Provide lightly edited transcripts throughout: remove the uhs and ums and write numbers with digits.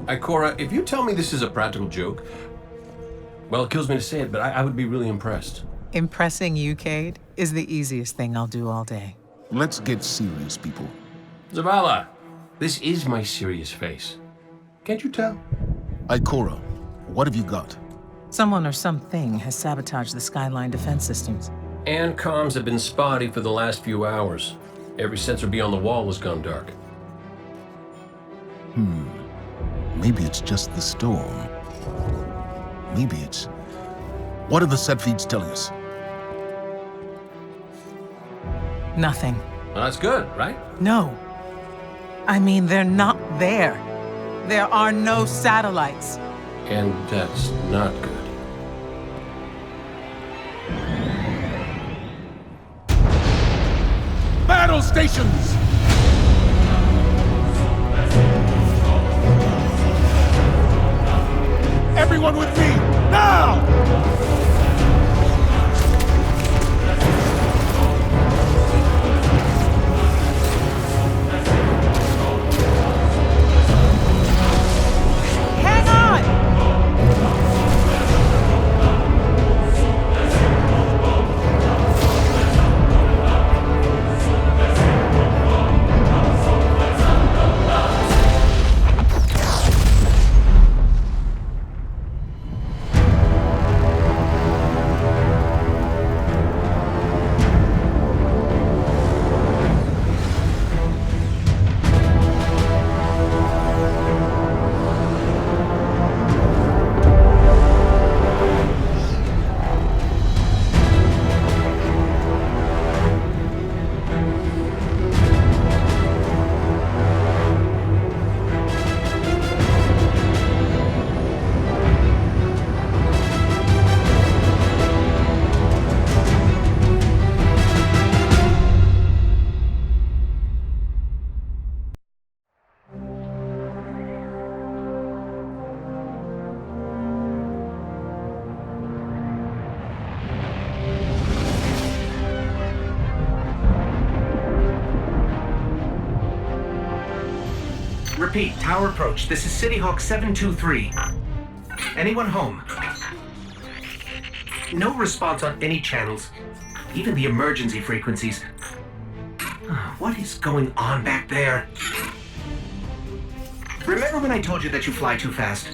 Ikora, if you tell me this is a practical joke, well, it kills me to say it, but I would be really impressed. Impressing you, Cade, is the easiest thing I'll do all day. Let's get serious, people. Zavala, this is my serious face. Can't you tell? Ikora, what have you got? Someone or something has sabotaged the Skyline defense systems. And comms have been spotty for the last few hours. Every sensor beyond the wall has gone dark. Maybe it's just the storm. Maybe it's... What are the set feeds telling us? Nothing. Well, that's good, right? No. I mean, they're not there. There are no satellites. And that's not good. Battle stations! Everyone with me, now! Hang on! Repeat, tower approach. This is City Hawk 723. Anyone home? No response on any channels, even the emergency frequencies. What is going on back there? Remember when I told you that you fly too fast?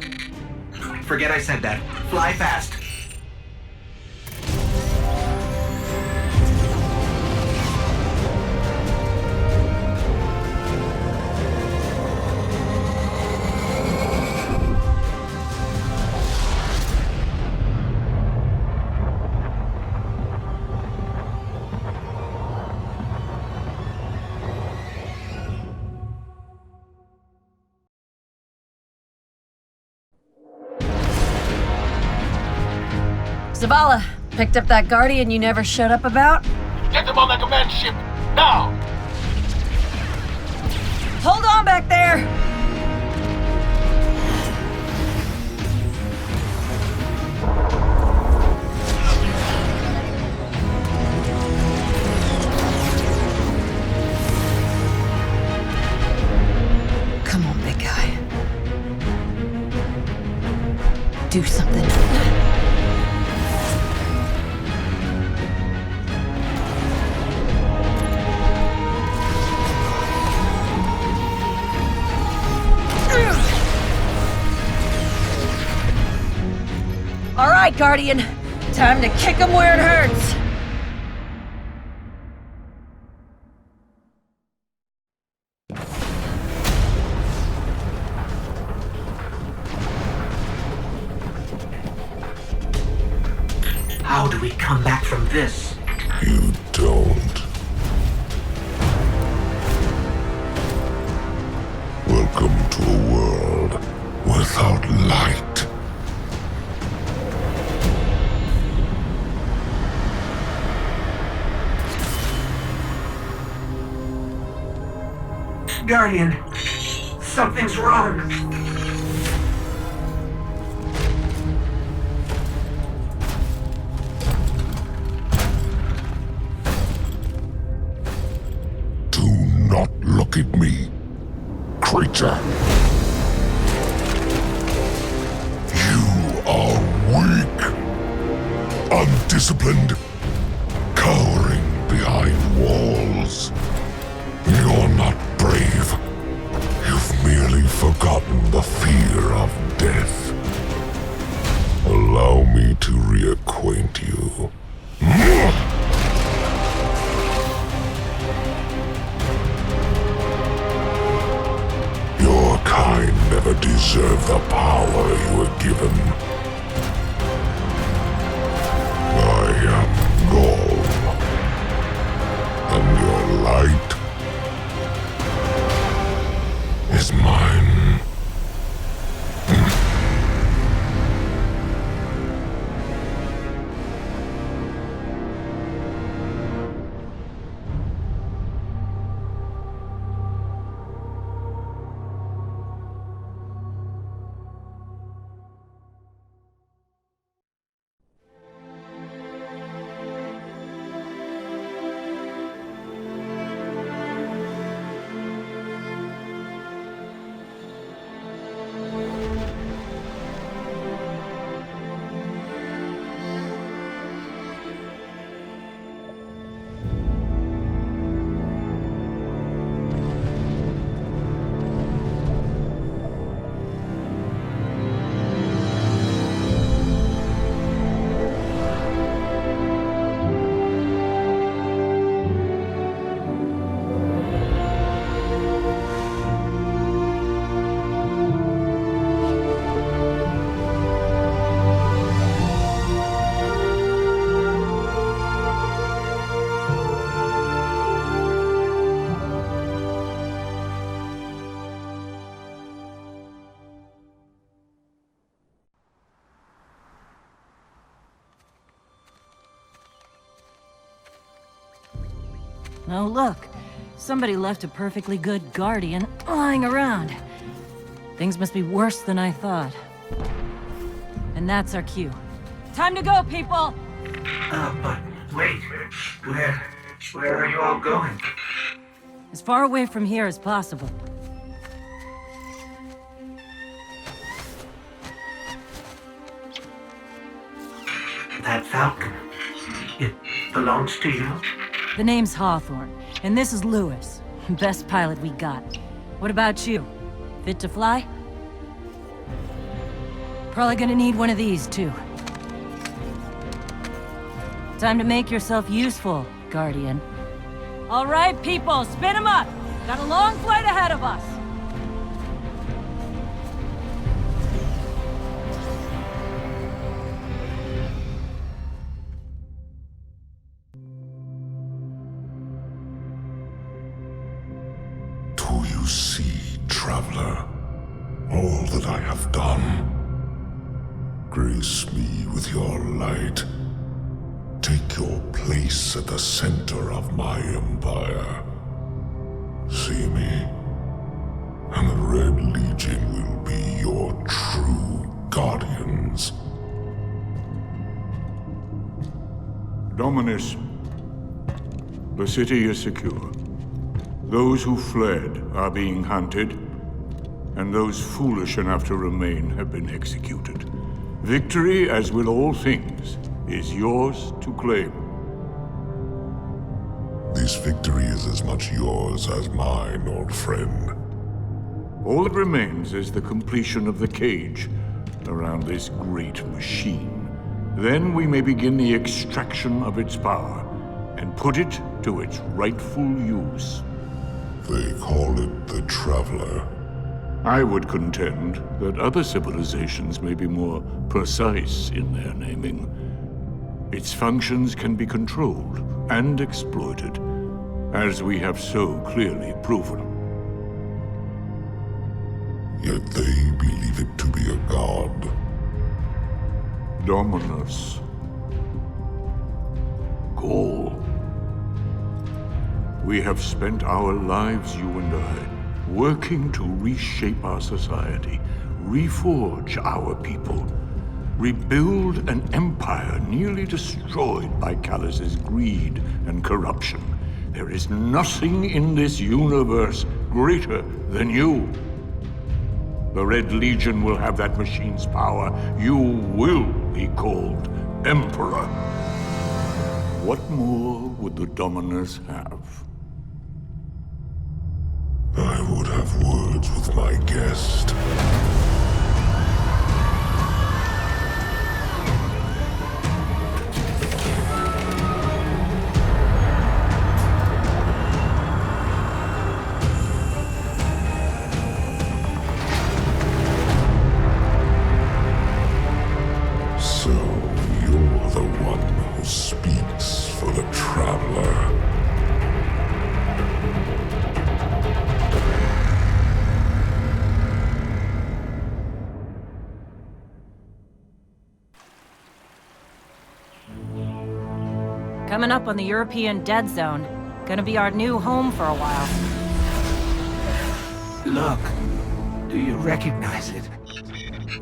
Forget I said that. Fly fast. Zavala, picked up that Guardian you never showed up about? Get them on the command ship, now! Hold on back there! Come on, big guy. Do something. All right, Guardian. Time to kick him where it hurts. How do we come back from this? You don't. Welcome to a world without light. Guardian, something's wrong. Do not look at me, creature. undisciplined, cowering behind walls. You're not brave. You've merely forgotten the fear of death. Allow me to reacquaint you. Your kind never deserved the power you were given. I am Ghaul, and your light is mine. Oh, look. Somebody left a perfectly good Guardian lying around. Things must be worse than I thought. And that's our cue. Time to go, people! But wait. Where are you all going? As far away from here as possible. That Falcon, it belongs to you? The name's Hawthorne, and this is Lewis. Best pilot we got. What about you? Fit to fly? Probably gonna need one of these, too. Time to make yourself useful, Guardian. All right, people, spin 'em up! Got a long flight ahead of us! Do you see, traveler, all that I have done? Grace me with your light. Take your place at the center of my empire. See me, and the Red Legion will be your true guardians. Dominus, the city is secure. Those who fled are being hunted, and those foolish enough to remain have been executed. Victory, as with all things, is yours to claim. This victory is as much yours as mine, old friend. All that remains is the completion of the cage around this great machine. Then we may begin the extraction of its power and put it to its rightful use. They call it the Traveler. I would contend that other civilizations may be more precise in their naming. Its functions can be controlled and exploited, as we have so clearly proven. Yet they believe it to be a god. Dominus. Ghaul. We have spent our lives, you and I, working to reshape our society, reforge our people, rebuild an empire nearly destroyed by Callus's greed and corruption. There is nothing in this universe greater than you. The Red Legion will have that machine's power. You will be called Emperor. What more would the Dominus have? I would have words with my guest. So you're the one who speaks for the Traveler. Coming up on the European Dead Zone. Gonna be our new home for a while. Look, do you recognize it?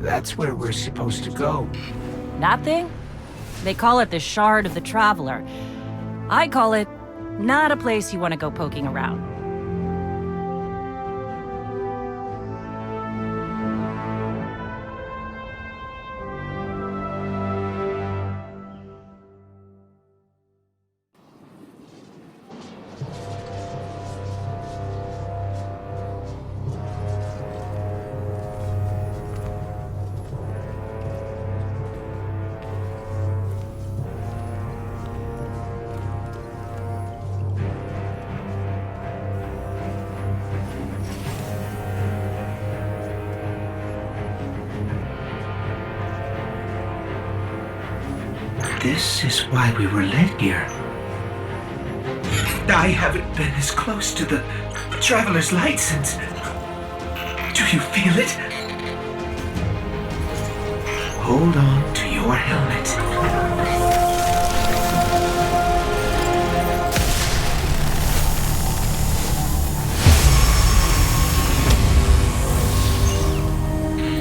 That's where we're supposed to go. That thing? They call it the Shard of the Traveler. I call it not a place you want to go poking around. This is why we were led here. I haven't been as close to the Traveler's Light since... Do you feel it? Hold on to your helmet.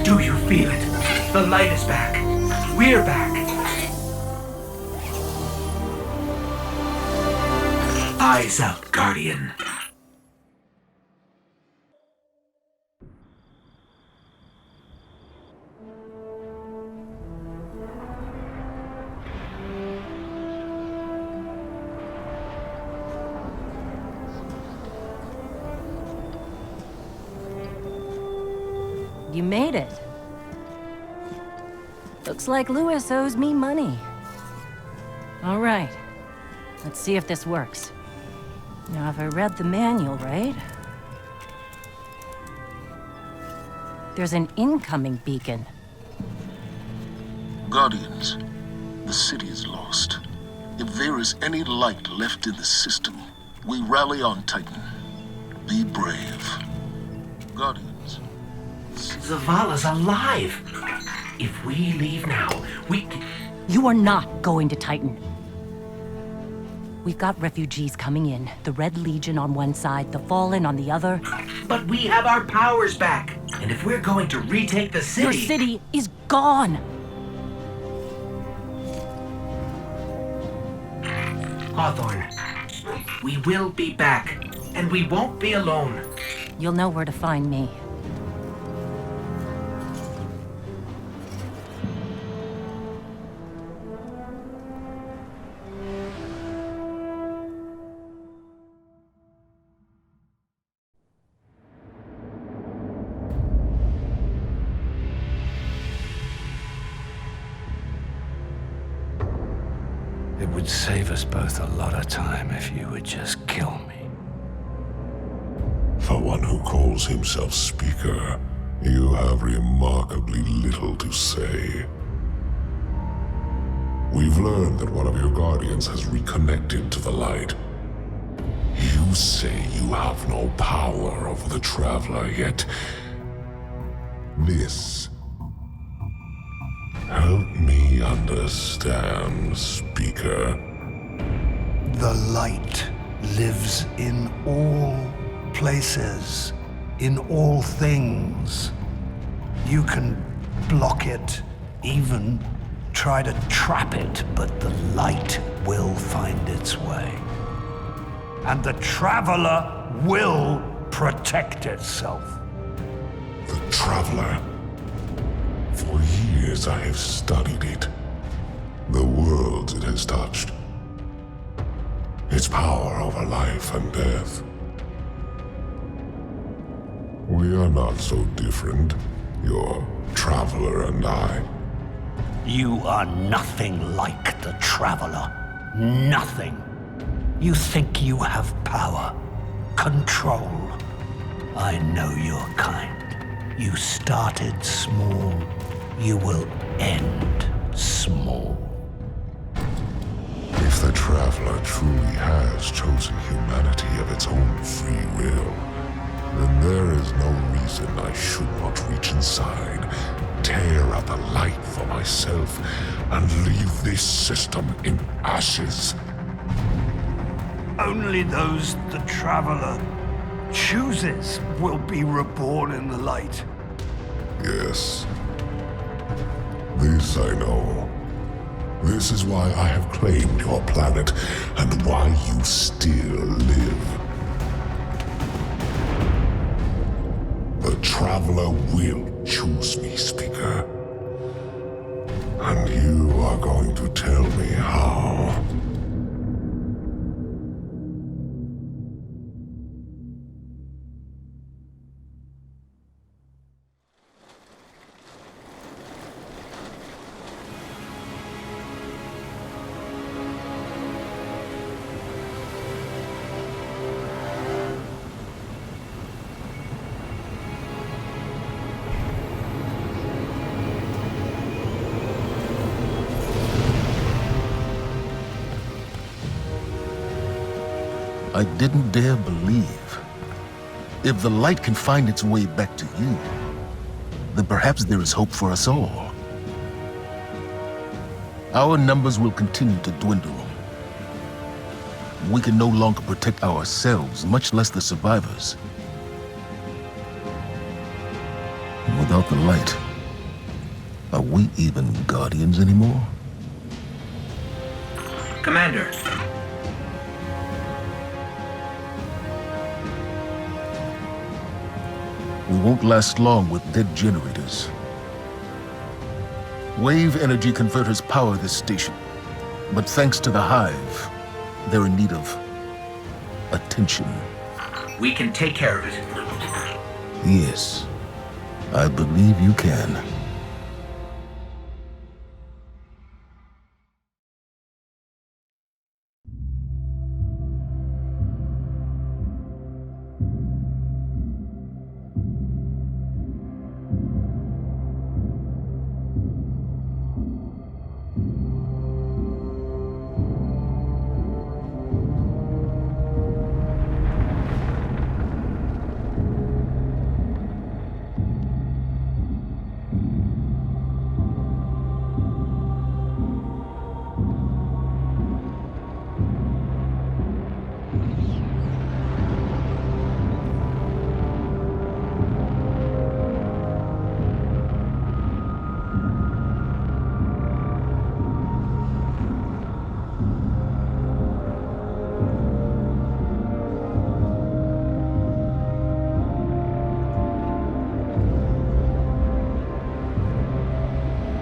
Do you feel it? The light is back. We're back. Eyes out, Guardian. You made it. Looks like Lewis owes me money. All right. Let's see if this works. Now, if I read the manual right... There's an incoming beacon. Guardians, the city is lost. If there is any light left in the system, we rally on Titan. Be brave. Guardians. Zavala's alive! If we leave now, we... You are not going to Titan. We've got refugees coming in. The Red Legion on one side, the Fallen on the other. But we have our powers back. And if we're going to retake the city... Your city is gone! Hawthorne, we will be back. And we won't be alone. You'll know where to find me. It would save us both a lot of time if you would just kill me. For one who calls himself Speaker, you have remarkably little to say. We've learned that one of your Guardians has reconnected to the light. You say you have no power over the Traveler, yet... This... Help me understand, Speaker. The light lives in all places, in all things. You can block it, even try to trap it, but the light will find its way. And the Traveler will protect itself. The Traveler. For years I have studied it. The worlds it has touched. its power over life and death. We are not so different, your traveler and I. You are nothing like the Traveler. Nothing. You think you have power, control. I know your kind. You started small. You will end small. If the Traveler truly has chosen humanity of its own free will, then there is no reason I should not reach inside, tear out the light for myself, and leave this system in ashes. Only those the Traveler chooses will be reborn in the light. Yes. This I know. This is why I have claimed your planet, and why you still live. The Traveler will choose me, Speaker. And you are going to tell me how. I didn't dare believe. If the light can find its way back to you, then perhaps there is hope for us all. Our numbers will continue to dwindle. We can no longer protect ourselves, much less the survivors. Without the light, are we even guardians anymore? Commander. We won't last long with dead generators. Wave energy converters power this station, but thanks to the Hive, they're in need of attention. We can take care of it. Yes, I believe you can.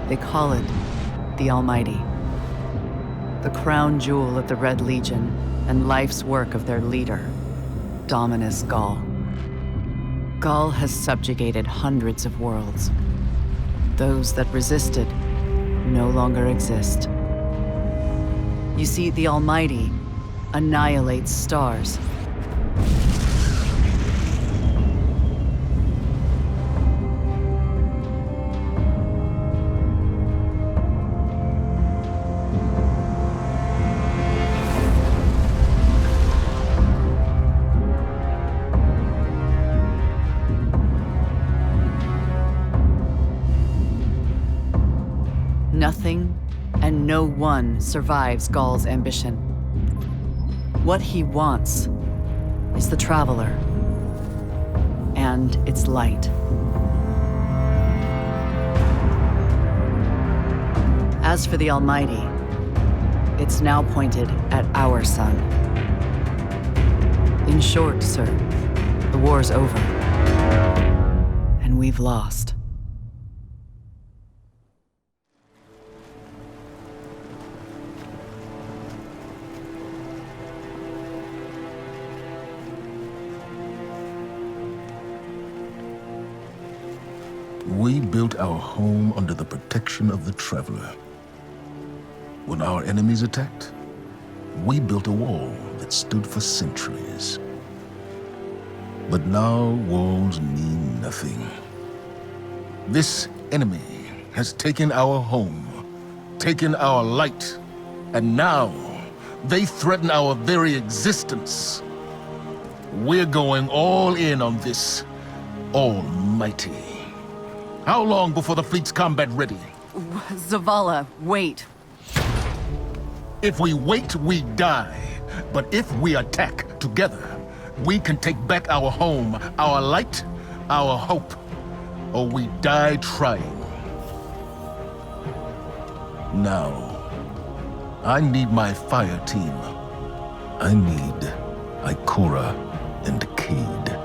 They call it the Almighty, the crown jewel of the Red Legion and life's work of their leader, Dominus Ghaul. Ghaul has subjugated hundreds of worlds. Those that resisted no longer exist. You see, the Almighty annihilates stars. Nothing and no one survives Ghaul's ambition. What he wants is the Traveler and its light. As for the Almighty, it's now pointed at our sun. In short, sir, the war's over, and we've lost. We built our home under the protection of the Traveler. When our enemies attacked, we built a wall that stood for centuries. But now walls mean nothing. This enemy has taken our home, taken our light, and now they threaten our very existence. We're going all in on this almighty. How long before the fleet's combat ready? Zavala, wait. If we wait, we die. But if we attack together, we can take back our home, our light, our hope. Or we die trying. Now, I need my fire team. I need Ikora and Cade.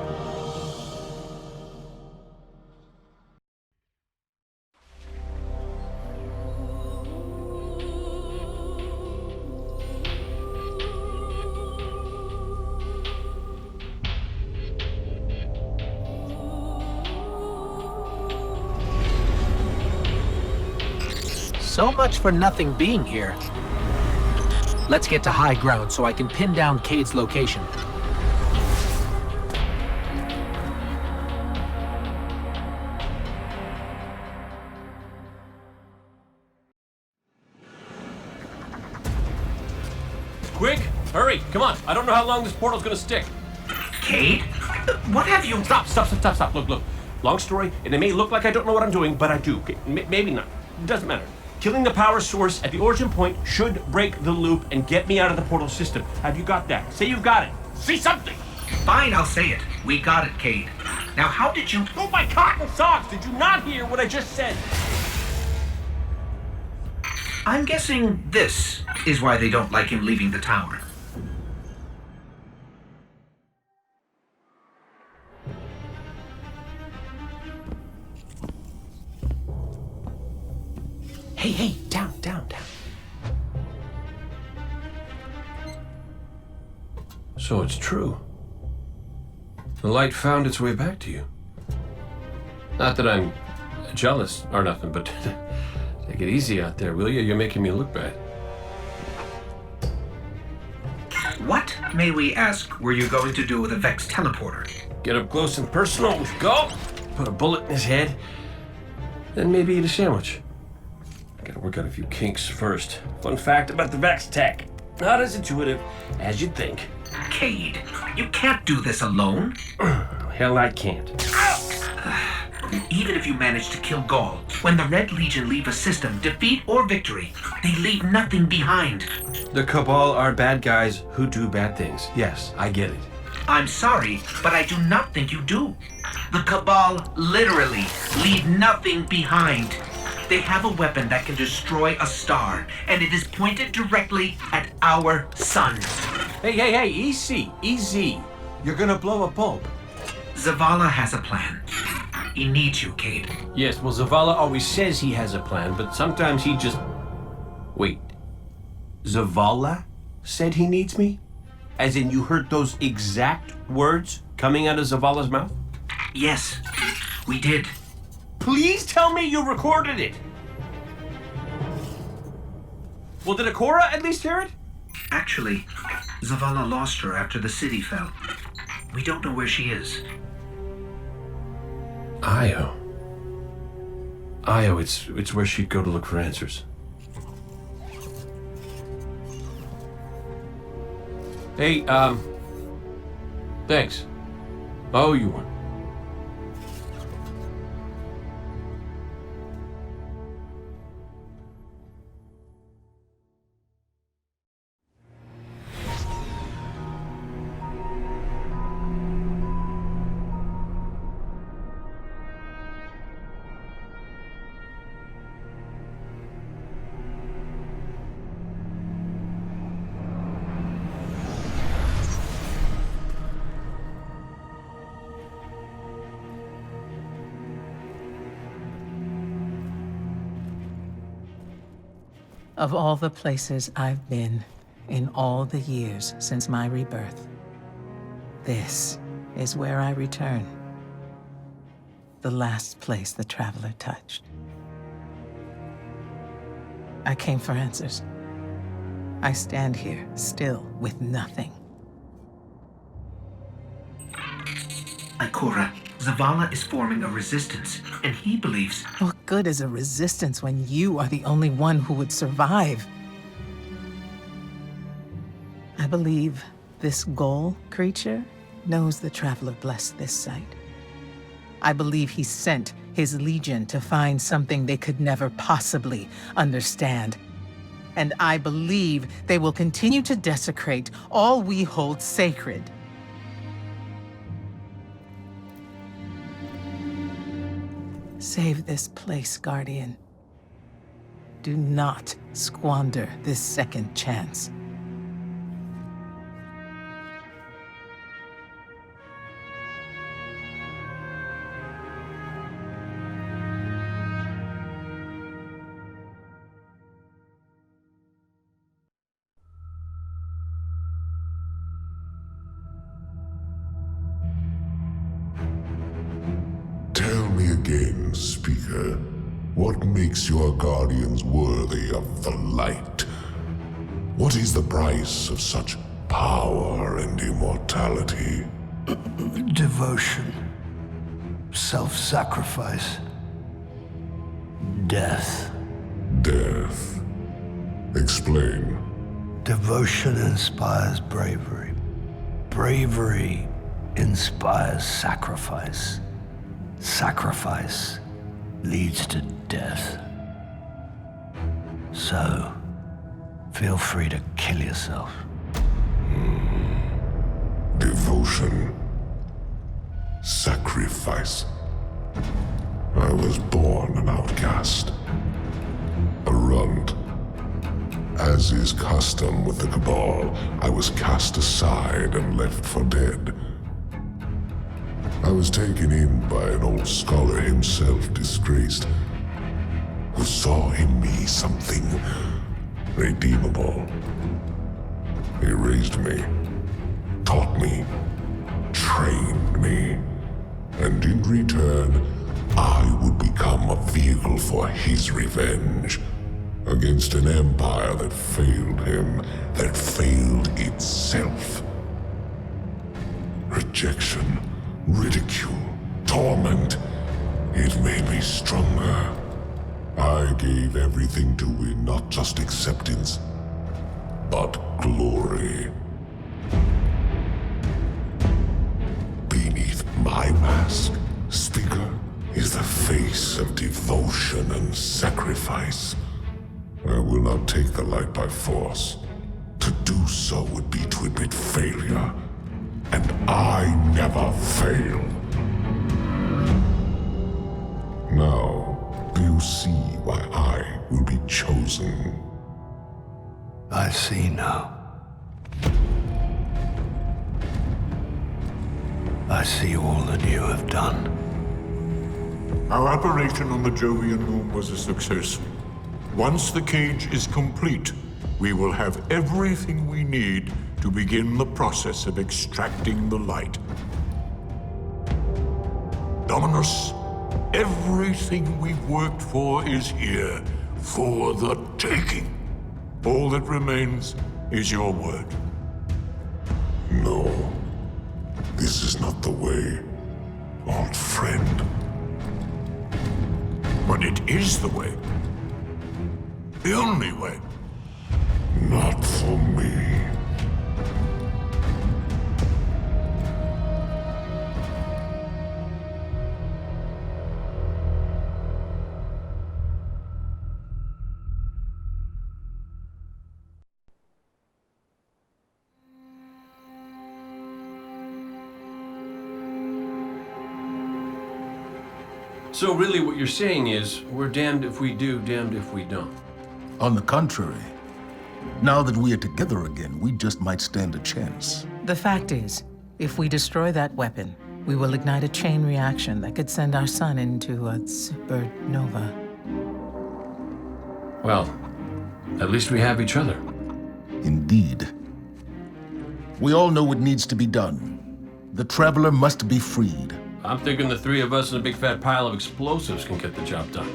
So much for nothing being here. Let's get to high ground so I can pin down Cade's location. Quick! Hurry! Come on! I don't know how long this portal's gonna stick. Cade? What have you... Stop. Look. Long story, and it may look like I don't know what I'm doing, but I do. Okay? Maybe not. It doesn't matter. Killing the power source at the origin point should break the loop and get me out of the portal system. Have you got that? Say you've got it. Say something! Fine, I'll say it. We got it, Cade. Now, how did you... Oh, my cotton socks! Did you not hear what I just said? I'm guessing this is why they don't like him leaving the tower. Hey, down. So it's true. The light found its way back to you. Not that I'm jealous or nothing, but take it easy out there, will you? You're making me look bad. What, may we ask, were you going to do with a Vex teleporter? Get up close and personal with Ghaul, put a bullet in his head, then maybe eat a sandwich. Gotta work out a few kinks first. Fun fact about the Vex tech. Not as intuitive as you'd think. Cade, you can't do this alone. Hell, I can't. Even if you manage to kill Ghaul, when the Red Legion leave a system, defeat or victory, they leave nothing behind. The Cabal are bad guys who do bad things. Yes, I get it. I'm sorry, but I do not think you do. The Cabal literally leave nothing behind. They have a weapon that can destroy a star, and it is pointed directly at our sun. Hey, easy. You're gonna blow a bulb. Zavala has a plan. He needs you, Cade. Yes, well, Zavala always says he has a plan, but sometimes he just... Wait. Zavala said he needs me? As in you heard those exact words coming out of Zavala's mouth? Yes, we did. Please tell me you recorded it! Well, did Ikora at least hear it? Actually, Zavala lost her after the city fell. We don't know where she is. Io, it's where she'd go to look for answers. Hey, thanks. Oh, you won. Of all the places I've been in all the years since my rebirth, this is where I return. the last place the Traveler touched. I came for answers. I stand here, still, with nothing. Ikora, Zavala is forming a resistance, and he believes... What good is a resistance when you are the only one who would survive? I believe this Ghaul creature knows the Traveler blessed this site. I believe he sent his legion to find something they could never possibly understand. And I believe they will continue to desecrate all we hold sacred. Save this place, Guardian. Do not squander this second chance. Tell me again, Speaker, what makes your guardians worthy of the light? What is the price of such power and immortality? Devotion. Self-sacrifice. Death. Death. Explain. Devotion inspires bravery. Bravery inspires sacrifice. Sacrifice leads to death. So, feel free to kill yourself. Devotion. Sacrifice. I was born an outcast. A runt. As is custom with the Cabal, I was cast aside and left for dead. I was taken in by an old scholar himself, disgraced, who saw in me something redeemable. He raised me, taught me, trained me, and in return, I would become a vehicle for his revenge against an empire that failed him, that failed itself. Rejection, ridicule, torment. It made me stronger. I gave everything to win not just acceptance, but glory. Beneath my mask, Speaker, is the face of devotion and sacrifice. I will not take the light by force. To do so would be to admit failure. And I never fail. Now, do you see why I will be chosen? I see now. I see all that you have done. Our operation on the Jovian moon was a success. Once the cage is complete, we will have everything we need to begin the process of extracting the light. Dominus, everything we've worked for is here, for the taking. All that remains is your word. No, this is not the way, old friend. But it is the way. The only way. Not for me. So really what you're saying is, we're damned if we do, damned if we don't. On the contrary, now that we are together again, we just might stand a chance. The fact is, if we destroy that weapon, we will ignite a chain reaction that could send our sun into a supernova. Well, at least we have each other. Indeed. We all know what needs to be done. The Traveler must be freed. I'm thinking the three of us and a big fat pile of explosives can get the job done.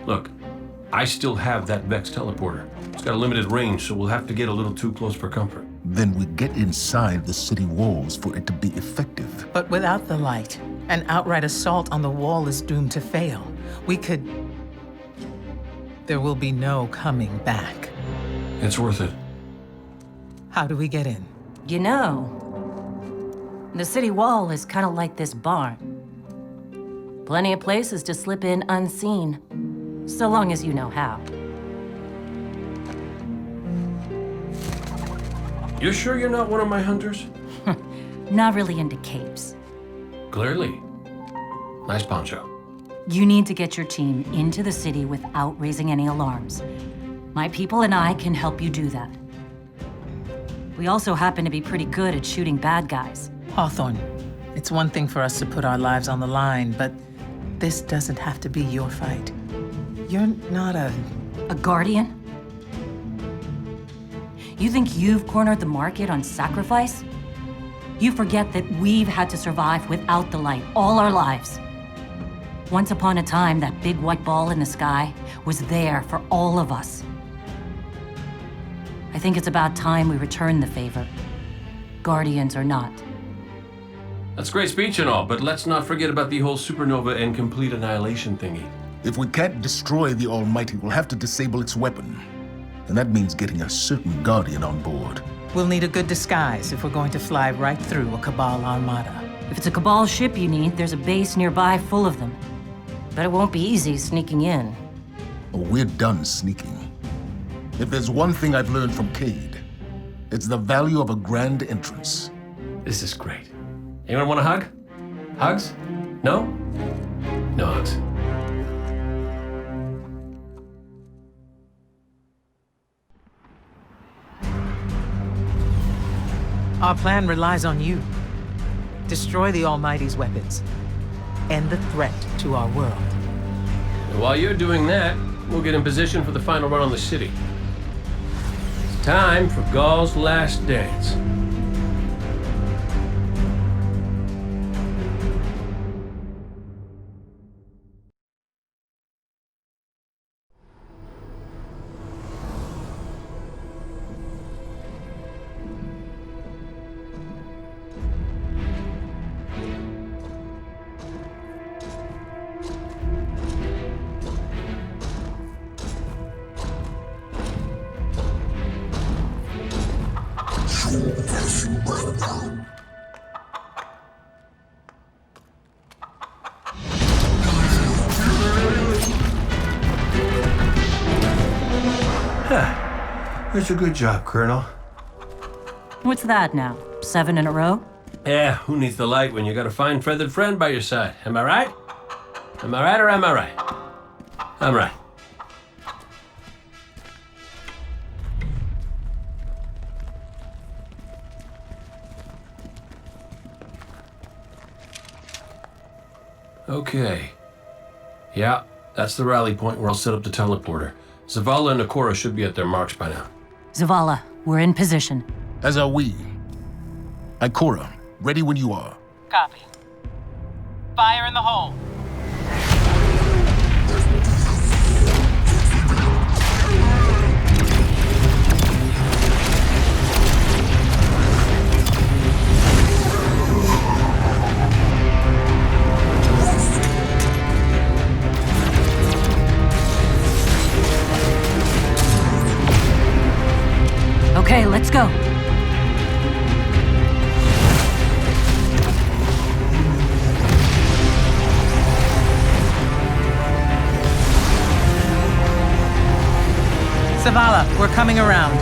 Look, I still have that Vex teleporter. It's got a limited range, so we'll have to get a little too close for comfort. Then we get inside the city walls for it to be effective. But without the light, an outright assault on the wall is doomed to fail. There will be no coming back. It's worth it. How do we get in? You know, the city wall is kind of like this barn. Plenty of places to slip in unseen, so long as you know how. You sure you're not one of my hunters? Not really into capes. Clearly. Nice poncho. You need to get your team into the city without raising any alarms. My people and I can help you do that. We also happen to be pretty good at shooting bad guys. Hawthorne, it's one thing for us to put our lives on the line, but this doesn't have to be your fight. You're not a guardian? You think you've cornered the market on sacrifice? You forget that we've had to survive without the light all our lives. Once upon a time, that big white ball in the sky was there for all of us. I think it's about time we return the favor, guardians or not. That's a great speech and all, but let's not forget about the whole supernova and complete annihilation thingy. If we can't destroy the Almighty, we'll have to disable its weapon. And that means getting a certain Guardian on board. We'll need a good disguise if we're going to fly right through a Cabal armada. If it's a Cabal ship you need, there's a base nearby full of them. But it won't be easy sneaking in. Oh, we're done sneaking. If there's one thing I've learned from Cade, it's the value of a grand entrance. This is great. Anyone want a hug? Hugs? No? No hugs. Our plan relies on you. Destroy the Almighty's weapons. End the threat to our world. And while you're doing that, we'll get in position for the final run on the city. It's time for Ghaul's last dance. That's a good job, Colonel. What's that now? 7 in a row? Yeah, who needs the light when you got a fine feathered friend by your side? Am I right? Am I right or am I right? I'm right. Okay. Yeah, that's the rally point where I'll set up the teleporter. Zavala and Ikora should be at their marks by now. Zavala, we're in position. As are we. Ikora, ready when you are. Copy. Fire in the hole. Okay, let's go. Zavala, we're coming around.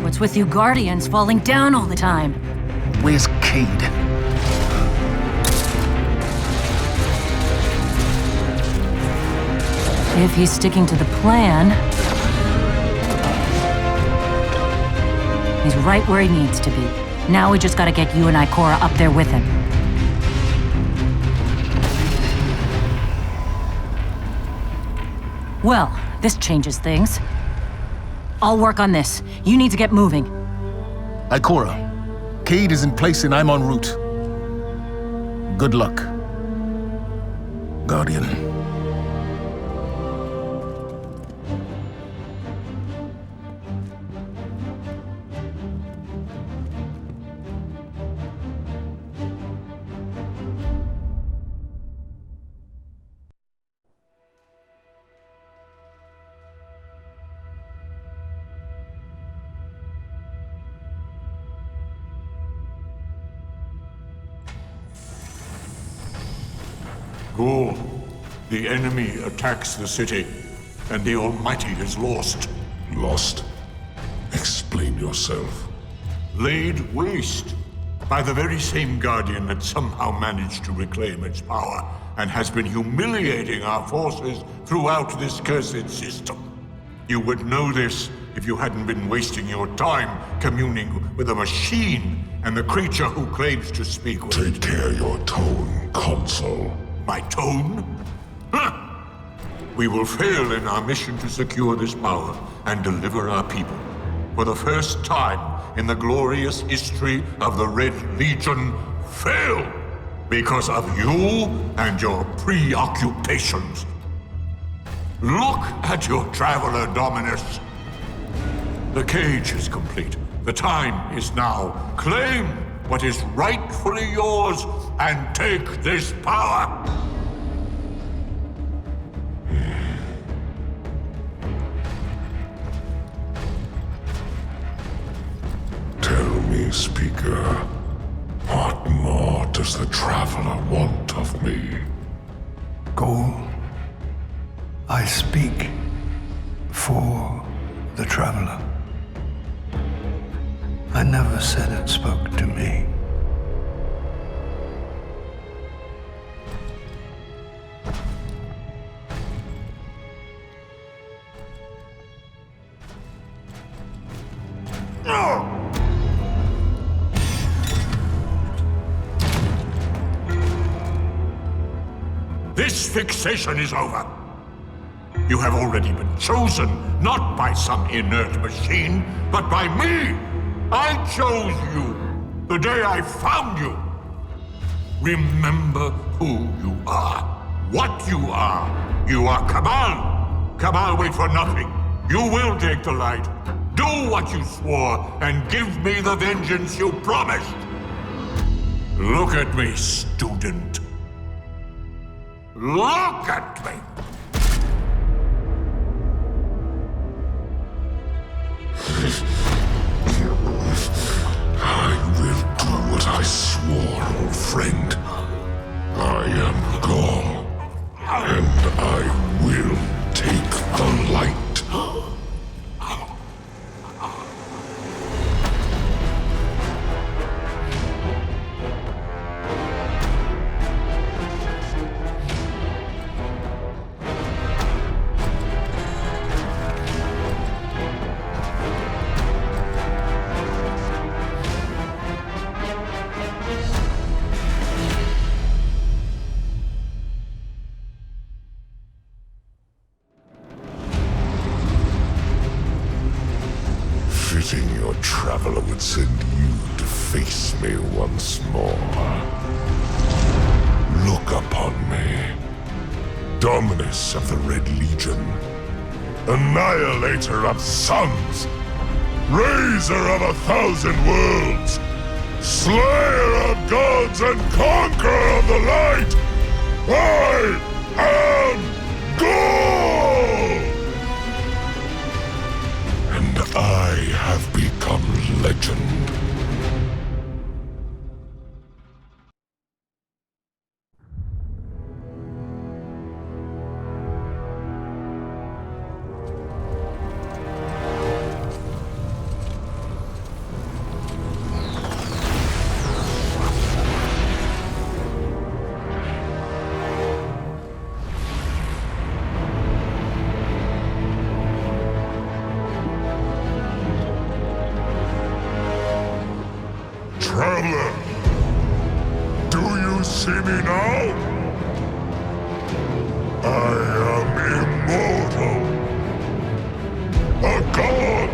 What's with you Guardians falling down all the time? Where's Cade? If he's sticking to the plan, he's right where he needs to be. Now we just gotta get you and Ikora up there with him. Well, this changes things. I'll work on this. You need to get moving. Ikora, Cade is in place and I'm en route. Good luck, Guardian. Ghaul, the enemy attacks the city, and the Almighty is lost. Lost? Explain yourself. Laid waste by the very same Guardian that somehow managed to reclaim its power and has been humiliating our forces throughout this cursed system. You would know this if you hadn't been wasting your time communing with a machine and the creature who claims to speak with... Take care your tone, Consul. My tone? Huh. We will fail in our mission to secure this power and deliver our people. For the first time in the glorious history of the Red Legion, fail! Because of you and your preoccupations. Look at your traveler, Dominus. The cage is complete. The time is now. Claim what is rightfully yours and take this power. Tell me, Speaker, what more does the Traveler want of me? Ghaul, I speak for the Traveler. I never said it spoke to me. This fixation is over. You have already been chosen, not by some inert machine, but by me. I chose you the day I found you. Remember who you are, what you are. You are Cabal. Cabal wait for nothing. You will take the light. Do what you swore and give me the vengeance you promised. Look at me, student. Look at me! I will do what I swore, old friend. I am Ghaul, and I will take the light. Fitting your traveler would send you to face me once more. Look upon me. Dominus of the Red Legion. Annihilator of suns. Raiser of 1,000 worlds. Slayer of gods and conqueror of the light. I am Ghaul! And I have become legend. Traveler, do you see me now? I am immortal. A god.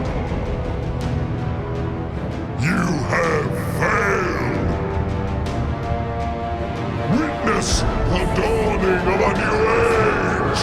You have failed. Witness the dawning of a new age.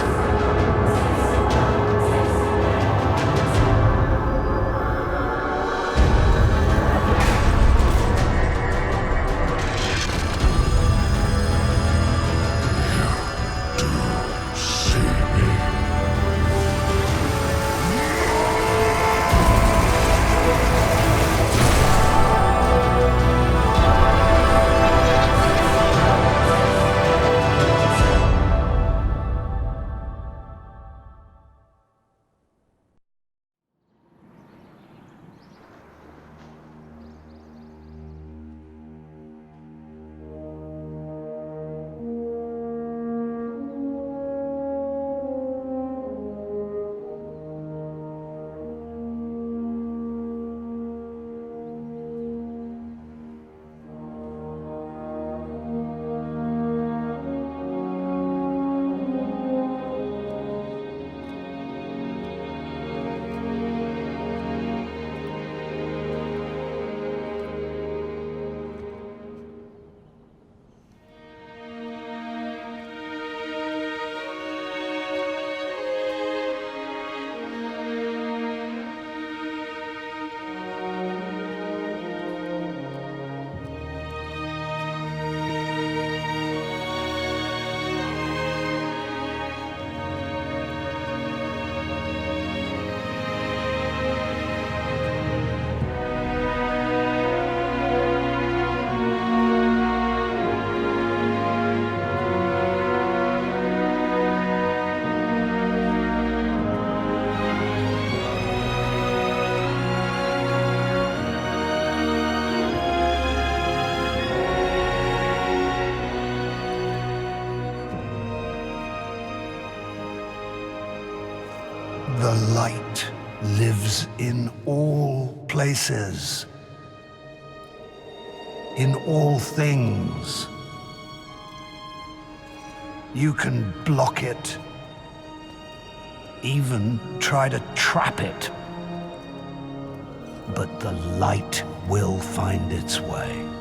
The light lives in all places, in all things. You can block it, even try to trap it, but the light will find its way.